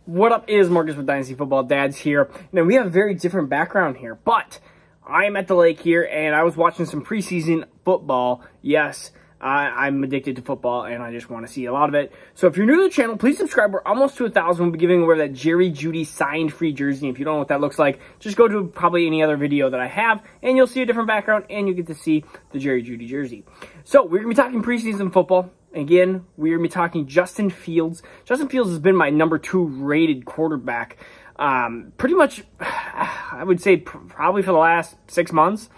What up, is Marcus with Dynasty Football Dads here. Now, we have a very different background here, but I am at the lake here, and I was watching some preseason football. Yes, I'm addicted to football, and I just want to see a lot of it. So if you're new to the channel, please subscribe. We're almost to 1,000. We'll be giving away that Jerry Jeudy signed free jersey. If you don't know what that looks like, just go to probably any other video that I have, and you'll see a different background, and you get to see the Jerry Jeudy jersey. So we're going to be talking preseason football. Again, we're going to be talking Justin Fields. Justin Fields has been my #2 rated quarterback pretty much, I would say, probably for the last 6 months.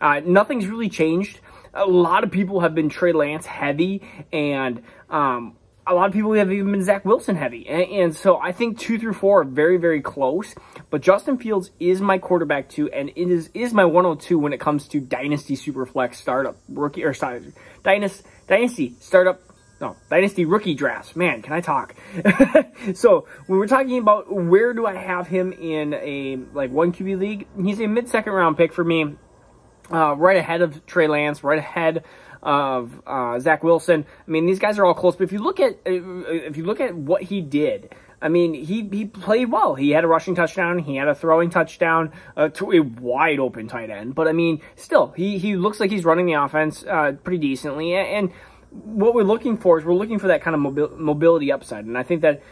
Nothing's really changed. A lot of people have been Trey Lance heavy, and a lot of people have even been Zach Wilson heavy. And so I think 2 through 4 are very, very close. But Justin Fields is my quarterback 2, and it is my 102 when it comes to Dynasty Superflex startup rookie, or sorry, Dynasty rookie drafts. Man, can I talk? So when we're talking about where do I have him in a like 1 QB league, he's a mid-second round pick for me, right ahead of Trey Lance, right ahead of Zach Wilson. I mean, these guys are all close. But if you look at what he did, I mean, he played well. He had a rushing touchdown. He had a throwing touchdown to a wide open tight end. But I mean, still, he looks like he's running the offense pretty decently. And what we're looking for is we're looking for that kind of mobility upside. And I think that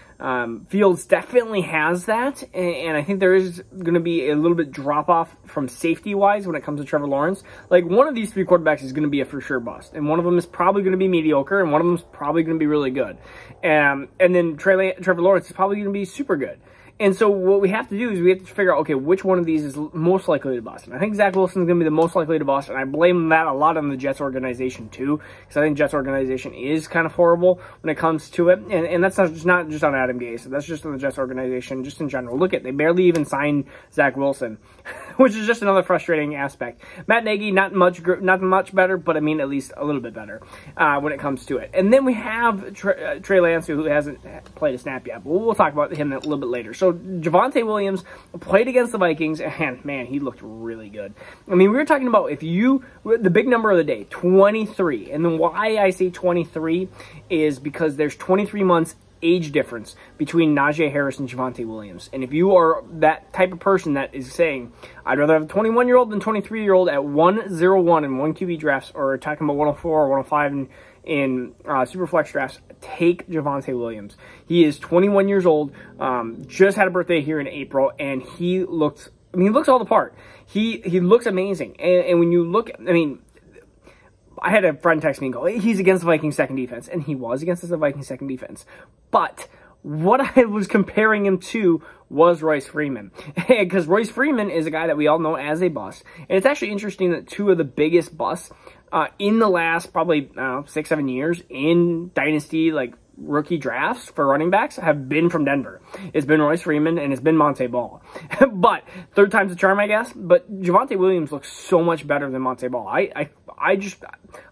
Fields definitely has that. And I think there is going to be a little bit drop off from safety-wise when it comes to Trevor Lawrence. Like, one of these 3 quarterbacks is going to be a for sure bust. And one of them is probably going to be mediocre. And one of them is probably going to be really good. And then Trevor Lawrence is probably going to be super good. And so what we have to do is we have to figure out, okay, which one of these is most likely to bust. And I think Zach Wilson is going to be the most likely to bust, and I blame that a lot on the Jets organization too, because I think Jets organization is kind of horrible when it comes to it. And that's not just on Adam Gase. That's just on the Jets organization, just in general. Look at, they barely even signed Zach Wilson, which is just another frustrating aspect. Matt Nagy, not much better, but I mean at least a little bit better when it comes to it. And then we have Trey Lance, who hasn't played a snap yet, but we'll talk about him a little bit later. So Javonte Williams played against the Vikings, and man, he looked really good. I mean, we were talking about the big number of the day, 23. And then why I say 23 is because there's 23 months age difference between Najee Harris and Javonte Williams. And if you are that type of person that is saying, I'd rather have a 21-year-old than 23-year-old at 101 in 1 QB drafts, or talking about 104 or 105 in Superflex drafts, take Javonte Williams. He is 21 years old, just had a birthday here in April, and he looks all the part. He looks amazing. And when you look, I mean, I had a friend text me and go, he's against the Vikings second defense, and he was against the Vikings second defense. But what I was comparing him to was Royce Freeman, because Royce Freeman is a guy that we all know as a bust. And it's actually interesting that 2 of the biggest busts in the last probably 6-7 years in Dynasty rookie drafts for running backs have been from Denver. It's been Royce Freeman and it's been Monte Ball. But third time's a charm, I guess. But Javonte Williams looks so much better than Monte Ball. I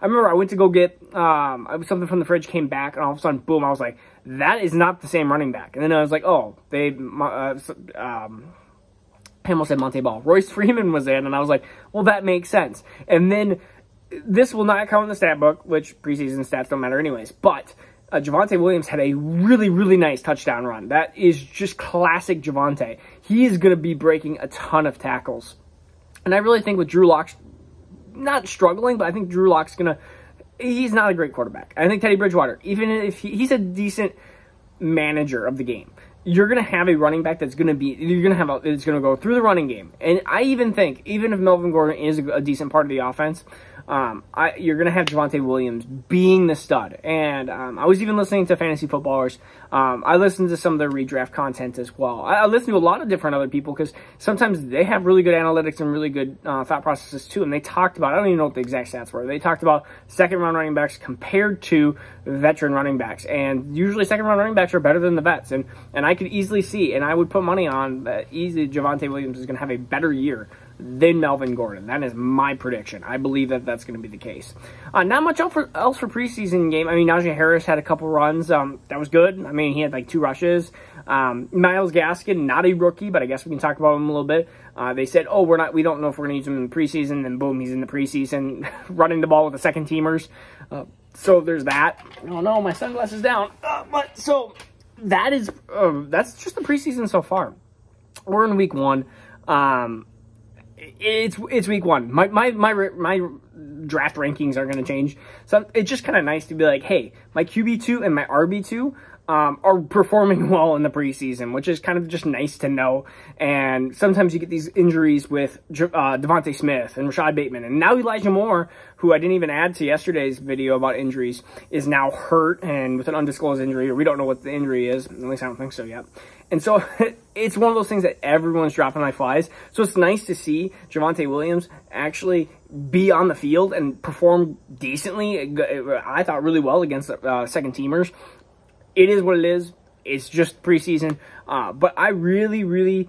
remember I went to go get something from the fridge, came back, and all of a sudden, boom, I was like, that is not the same running back. And then I was like, oh, I almost said Monte Ball. Royce Freeman was in, and I was like, well, that makes sense. And then this will not count in the stat book, which preseason stats don't matter anyways, but Javonte Williams had a really, really nice touchdown run. That is just classic Javonte. He is going to be breaking a ton of tackles. And I really think with Drew Lock, not struggling, but I think Drew Lock's going to, he's not a great quarterback. I think Teddy Bridgewater, even if he's a decent manager of the game, you're going to have a running back that's going to be, it's going to go through the running game. And I even think, even if Melvin Gordon is a decent part of the offense, you're going to have Javonte Williams being the stud. And I was even listening to Fantasy Footballers. I listened to some of their redraft content as well. I listened to a lot of different other people because sometimes they have really good analytics and really good thought processes too. And they talked about, I don't even know what the exact stats were. They talked about second-round running backs compared to veteran running backs. And usually second-round running backs are better than the vets. And I could easily see, and I would put money on that easily Javonte Williams is going to have a better year than Melvin Gordon. That is my prediction. I believe that that's going to be the case. Not much else for preseason game. I mean, Najee Harris had a couple runs. That was good. I mean, he had like 2 rushes. Myles Gaskin, not a rookie, but I guess we can talk about him a little bit. They said, oh, we don't know if we're going to use him in the preseason. And boom, he's in the preseason running the ball with the second teamers. So there's that. Oh no, my sunglasses down. So that's just the preseason so far. We're in week 1. It's week 1. My draft rankings are going to change. So it's just kind of nice to be like, hey, my QB2 and my RB2 are performing well in the preseason, which is kind of just nice to know. And sometimes you get these injuries with Devontae Smith and Rashad Bateman. And now Elijah Moore, who I didn't even add to yesterday's video about injuries, is now hurt and with an undisclosed injury, or we don't know what the injury is. At least I don't think so yet. And so it's one of those things that everyone's dropping like flies. So it's nice to see Javonte Williams actually be on the field and perform decently. I thought really well against second teamers. It is what it is. It's just preseason. But I really,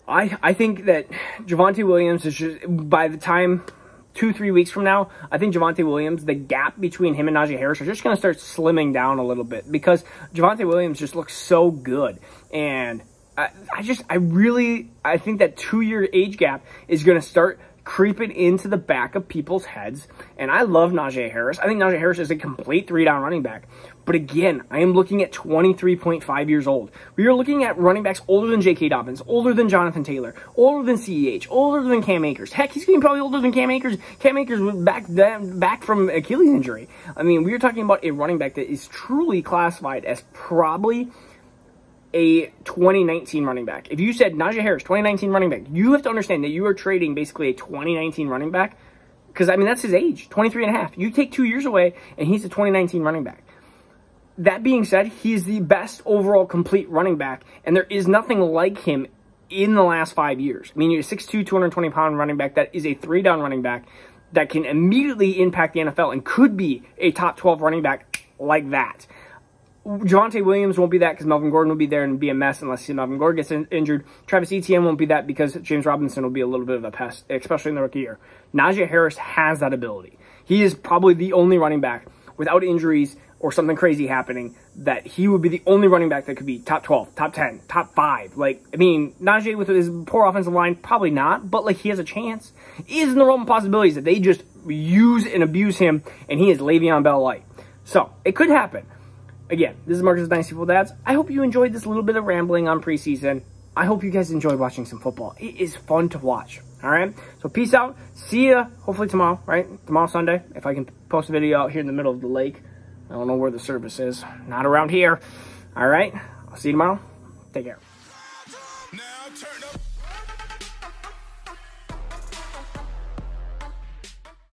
I think that Javonte Williams is just, by the time 2-3 weeks from now, I think Javonte Williams, the gap between him and Najee Harris are just going to start slimming down a little bit because Javonte Williams just looks so good. And I think that 2-year age gap is going to start creeping into the back of people's heads. And I love Najee Harris. I think Najee Harris is a complete 3-down running back. But again, I am looking at 23.5 years old. We are looking at running backs older than J.K. Dobbins, older than Jonathan Taylor, older than CEH, older than Cam Akers. Heck, he's getting probably older than Cam Akers. Cam Akers was back from Achilles injury. I mean, we are talking about a running back that is truly classified as probably a 2019 running back. If you said Najee Harris, 2019 running back, you have to understand that you are trading basically a 2019 running back because, I mean, that's his age, 23 and a half. You take 2 years away, and he's a 2019 running back. That being said, he's the best overall complete running back, and there is nothing like him in the last 5 years. I mean, you're a 6'2", 220-pound running back that is a 3-down running back that can immediately impact the NFL and could be a top 12 running back like that. Javonte Williams won't be that because Melvin Gordon will be there and be a mess unless Melvin Gordon gets injured. Travis Etienne won't be that because James Robinson will be a little bit of a pest, especially in the rookie year. Najee Harris has that ability. He is probably the only running back without injuries or something crazy happening that he would be the only running back that could be top 12, top 10, top 5. Like, I mean, Najee with his poor offensive line, probably not, but like he has a chance. He is in the realm of possibilities that they just use and abuse him and he is Le'Veon Bell light. So, it could happen. Again, this is Marcus Dynasty Football Dads. I hope you enjoyed this little bit of rambling on preseason. I hope you guys enjoyed watching some football. It is fun to watch. All right? So peace out. See ya hopefully tomorrow, right? Tomorrow, Sunday, if I can post a video out here in the middle of the lake. I don't know where the service is. Not around here. All right? I'll see you tomorrow. Take care. Now turn